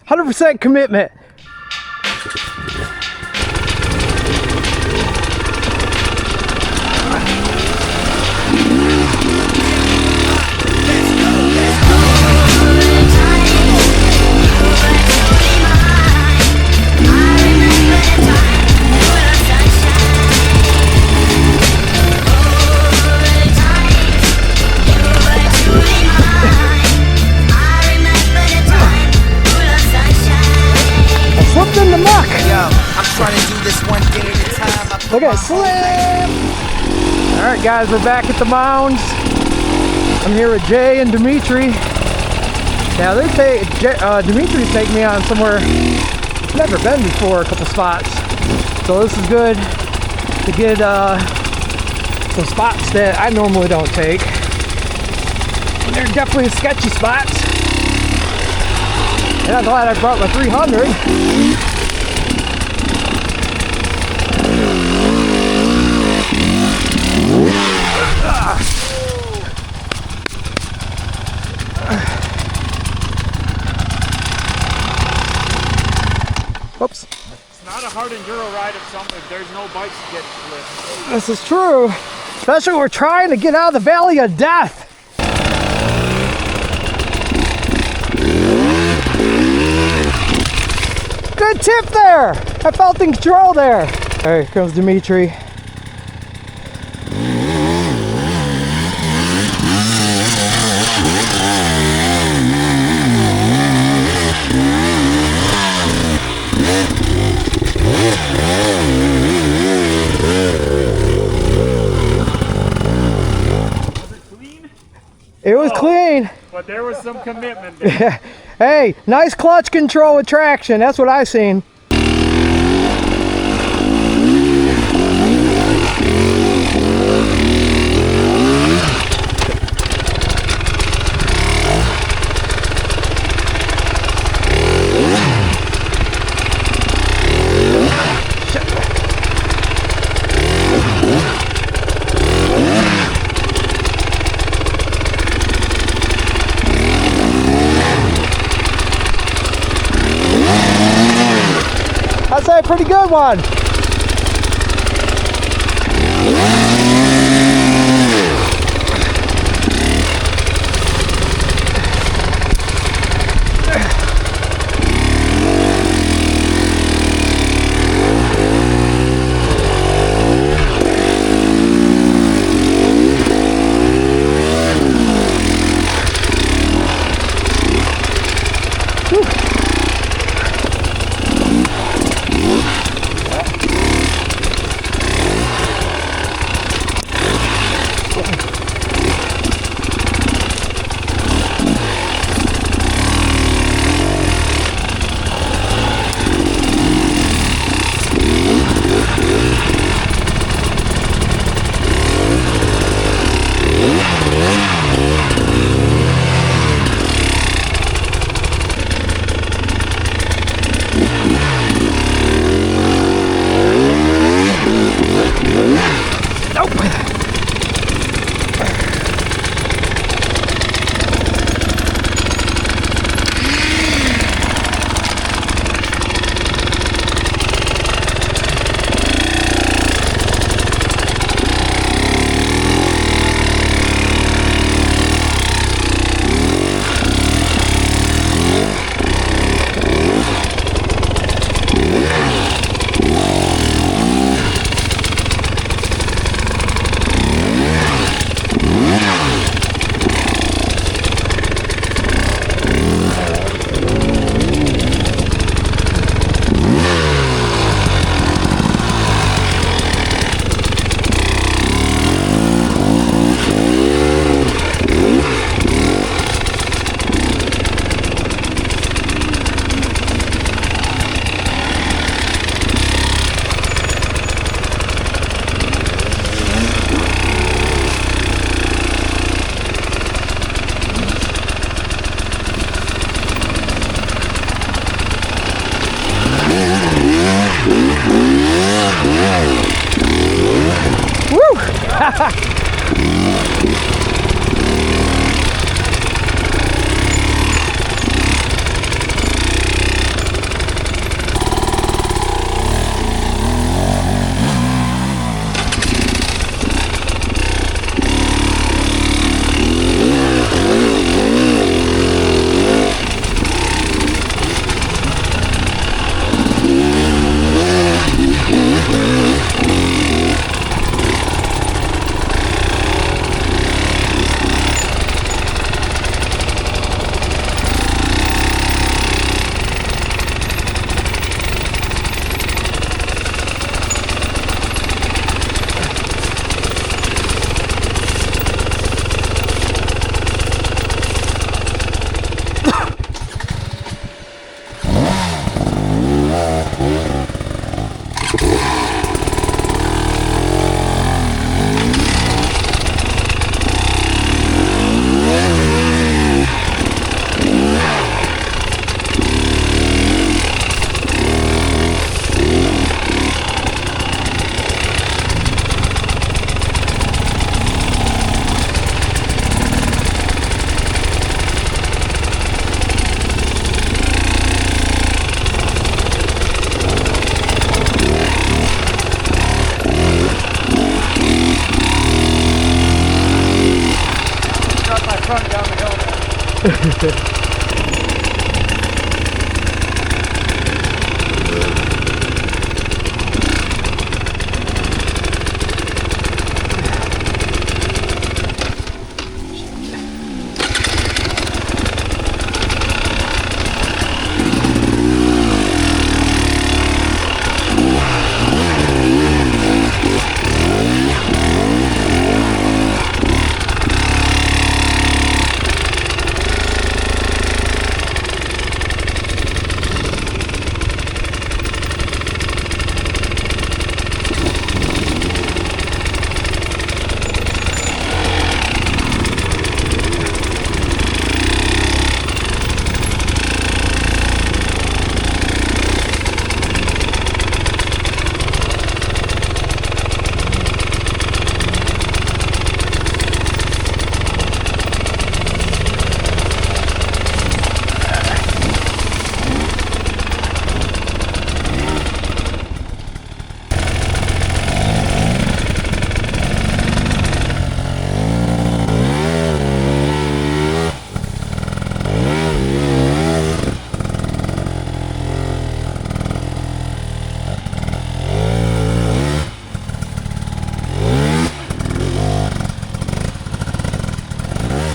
100% commitment. In the muck. Yo, I'm trying to do this one day at a time. Look at it, slam! Alright guys, we're back at the mounds. I'm here with Jay and Dimitri. Now Dimitri's taking me on somewhere I've never been before, a couple spots. So this is good to get some spots that I normally don't take. They're definitely sketchy spots. And I'm glad I brought my 300. Whoops. It's not a hard enduro ride if there's no bikes to get flipped. This is true. Especially when we're trying to get out of the valley of death. Good tip there. I felt in control there. All right, here comes Dimitri. It was clean. But there was some commitment there. Hey, nice clutch control with traction. That's what I seen. I'd say a pretty good one.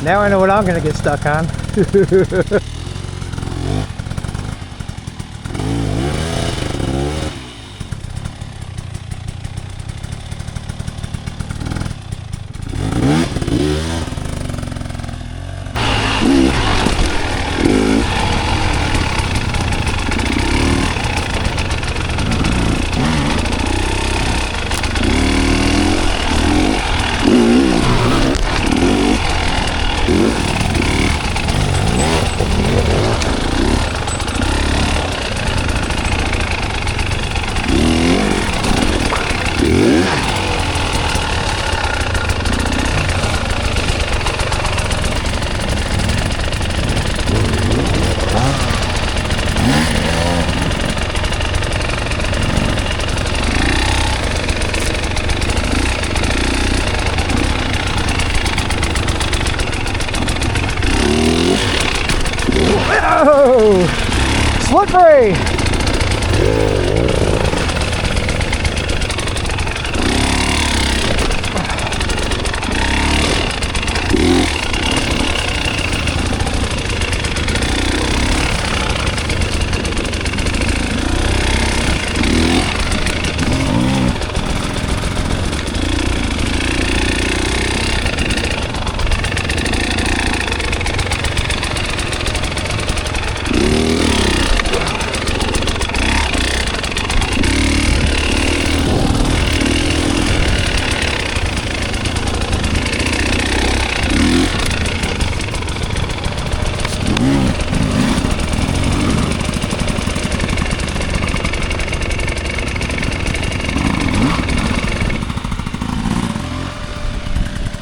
Now I know what I'm going to get stuck on. Oh, slippery.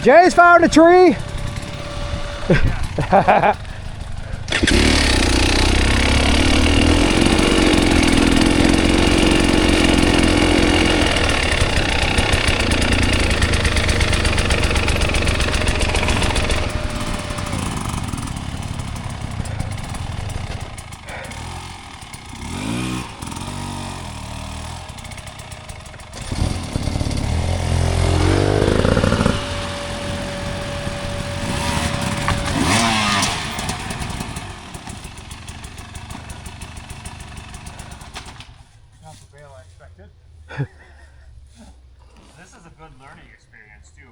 Jay's found a tree. This is a good learning experience too.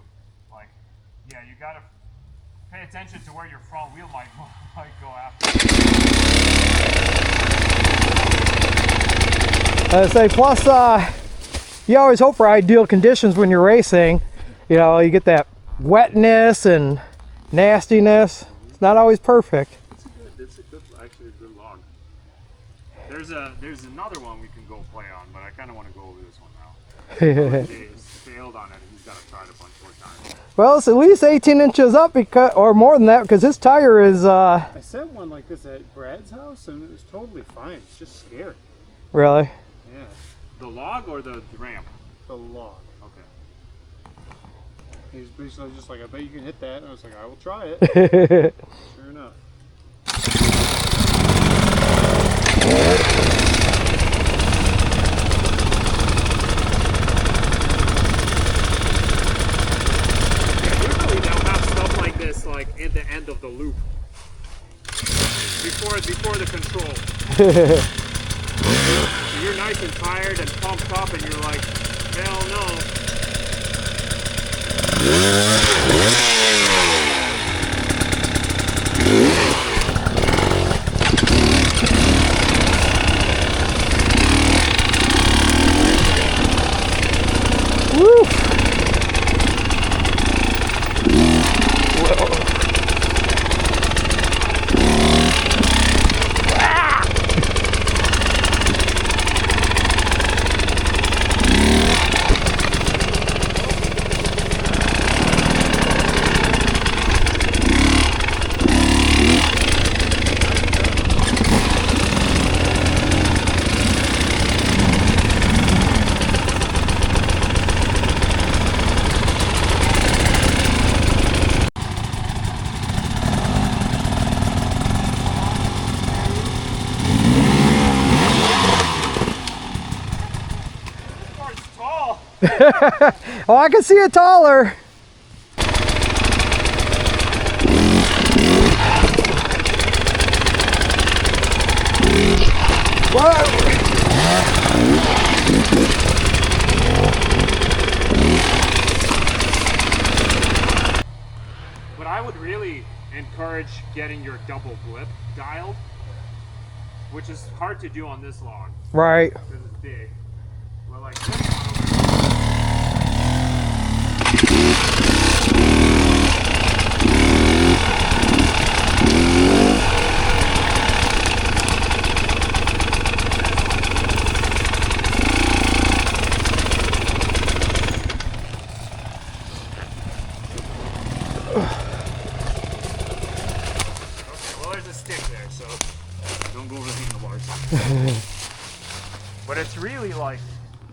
Like, yeah, you gotta pay attention to where your front wheel might go after. I say, plus, you always hope for ideal conditions when you're racing. You know, you get that wetness and nastiness. It's not always perfect. It's a good, actually a good log. There's another one we can go play on, but I kind of want to go over this one now. He's failed on it. He's got to try it a bunch more times. Well, it's at least 18 inches up, because, or more than that, because his tire is. I set one like this at Brad's house, and it was totally fine. It's just scary. Really? Yeah. The log or the ramp? The log. Okay. He was basically just like, I bet you can hit that. And I was like, I will try it. Sure enough. You're nice and tired and pumped up and you're like, hell no. Woo! Oh, I can see it taller. But I would really encourage getting your double blip dialed, which is hard to do on this log Right. because it's big. Well, like this one well, there's a stick there, so don't go over the handlebars. But it's really like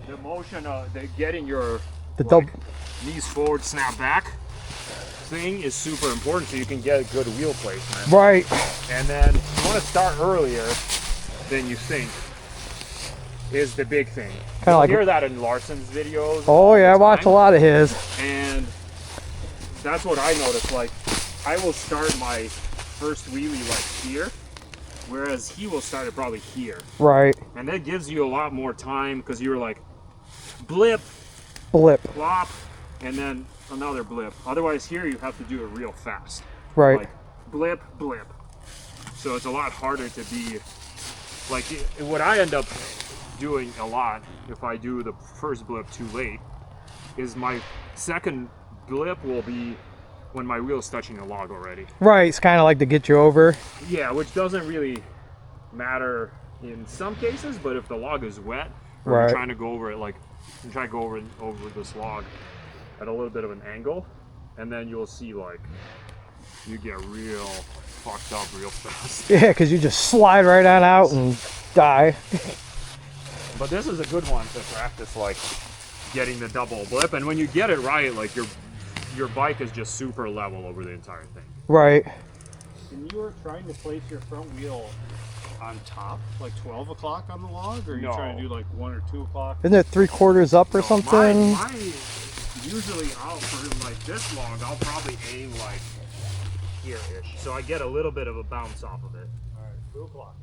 the motion of getting your The knees forward, snap back thing is super important so you can get a good wheel placement. Right. And then you want to start earlier than you think is the big thing. Kinda You'll like- hear that in Larson's videos. Oh yeah, I all the watch a time. lot of his. And that's what I noticed. Like, I will start my first wheelie like here, whereas he will start it probably here. Right. And that gives you a lot more time because you're like blip, Blip. flop, and then another blip. Otherwise here you have to do it real fast. Right. Like blip, blip. So it's a lot harder to be like what I end up doing a lot if I do the first blip too late is my second blip will be when my wheel's touching the log already. Right. It's kind of like to get you over. Yeah, which doesn't really matter in some cases, but if the log is wet or Right. you're trying to go over it, like you try to go over this log at a little bit of an angle, and then you'll see like you get real fucked up real fast. Yeah, because you just slide right on out and die. But this is a good one to practice, like getting the double blip, and when you get it right, like your bike is just super level over the entire thing. Right. And you were trying to place your front wheel on top, like 12 o'clock on the log, or are you No. trying to do like 1 or 2 o'clock? Isn't it 3/4 up or So something? mine usually out for like this log, I'll probably aim like here-ish, so I get a little bit of a bounce off of it. All right, 2 o'clock.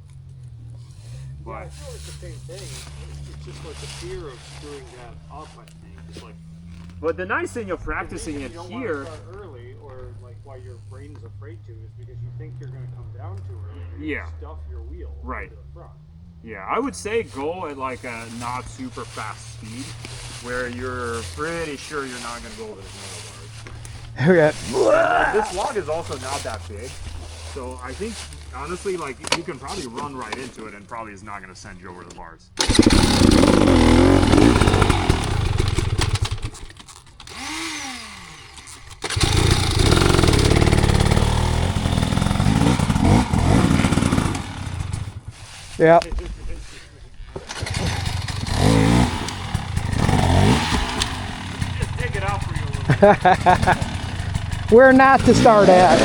But I feel like the same thing. It's just like the fear of screwing that up, I think. It's like But the nice thing of practicing maybe it you don't here, want to start early, or like why your brain is afraid to, is because you think you're going to come down too early. You're Yeah. gonna stuff your wheel Right. to the front. yeah, I would say go at like a not super fast speed, where you're pretty sure you're not going to go over the handlebars. Okay. This log is also not that big, so I think honestly, like you can probably run right into it, and probably is not going to send you over the bars. Yeah. Just dig it out for you a little bit. Where not to start at.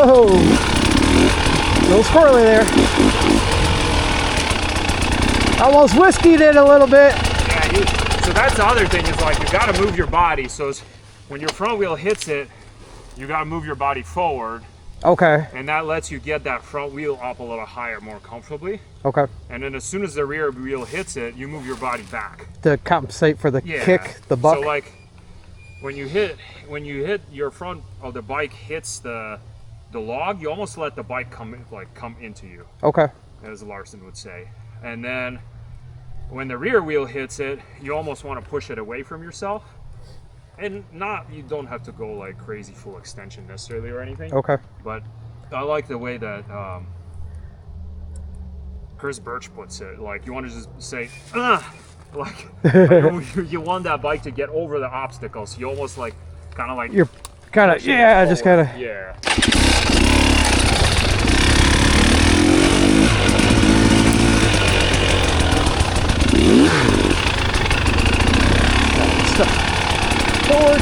Whoa! A little squirrely there. Almost whiskeyed it a little bit. Yeah, so that's the other thing is like you got to move your body. So when your front wheel hits it, you got to move your body forward. Okay. And that lets you get that front wheel up a little higher more comfortably. Okay. And then as soon as the rear wheel hits it, you move your body back. To compensate for the kick, the buck. So like when you hit your front of the bike hits the log, you almost let the bike come into you. Okay. As Larson would say. And then when the rear wheel hits it, you almost want to push it away from yourself. And you don't have to go like crazy full extension necessarily or anything. Okay. But I like the way that Chris Birch puts it. Like you want to just say, like you want that bike to get over the obstacles. You almost like kind of like you're kind of just kind of yeah. forward.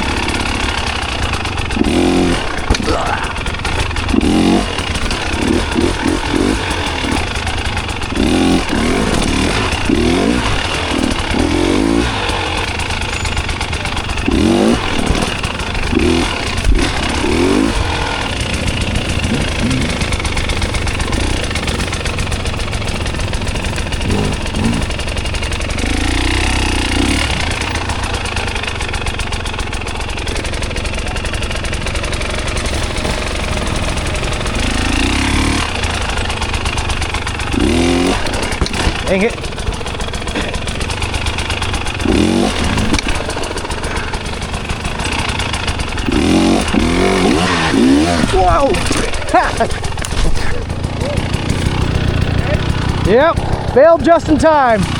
Dang it. Whoa! Yep, failed just in time.